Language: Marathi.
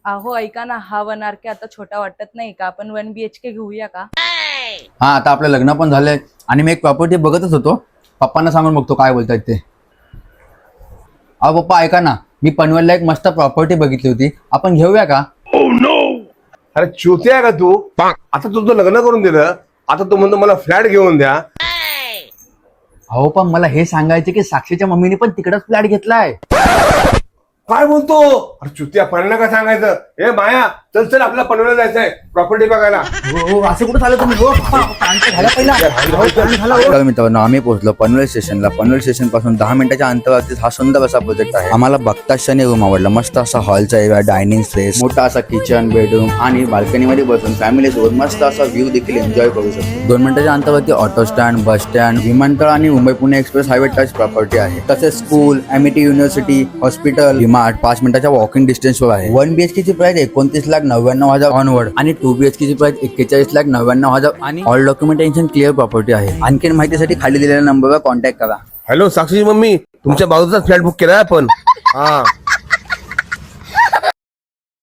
अहो ऐका ना, हा 1 RK आता छोटा वाटत नाही का? आपण 1 BHK घेऊया का? हा, आता आपलं लग्न पण झालंय आणि मी एक प्रॉपर्टी बघतच होतो. पप्पांना सांगून बघतो काय बोलतायत ते. अहो पप्पा ऐका ना, मी पनवेलला एक मस्त प्रॉपर्टी बघितली होती, आपण घेऊया का? अरे चुती आहे का तू? आता तुझं लग्न करून दिलं, आता तू म्हणतो मला फ्लॅट घेऊन द्या. अहो पण मला हे सांगायचे की साक्षीच्या मम्मीने पण तिकडच फ्लॅट घेतलाय. काय बोलतो? अरे चुत्या पनवेलला काय सांगायचं? ए माया, चल चल आपल्याला पनवेलला जायचंय प्रॉपर्टी बघायला. हो असं कुठं झालं तुम्ही? हो, पप्पा, शांत झाला पहिला. हो, शांत झाला, हो. तर मित्रांनो, आम्ही पोहोचलो पनवेल स्टेशनला. पनवेल स्टेशन पासून 10 मिनिटाच्या अंतरावरती हा सुंदर असा प्रोजेक्ट आहे. आम्हाला बघताच क्षणी रूम आवडला. मस्त असा हॉलचा एरिया, डायनिंग स्पेस, मोठा असा किचन, बेडरूम आणि बाल्कनीमध्ये बसून फॅमिली सोबत मस्त असा व्ह्यू देखील एन्जॉय करू शकतो. 2 मिनिटाच्या अंतरावरती ऑटो स्टँड, बस स्टँड, विमानतळ आणि Mumbai Pune express highway touch property आहे. तसेच school, MET university, hospital, DMart 5 मिनिटाच्या वॉकिंग डिस्टन्सवर आहे. 1 BHK ची प्राइस 29,99,000 ऑनवर्ड आणि 2 BHK ची प्राइस 41,99,000 आणि ऑल डॉक्युमेंटेशन क्लिअर प्रॉपर्टी आहे. आणखी माहितीसाठी खाली दिलेल्या नंबरवर कॉन्टॅक्ट करा. हॅलो साक्षीची मम्मी, तुमच्या बाजूचा फ्लॅट बुक केलाय आपण. हा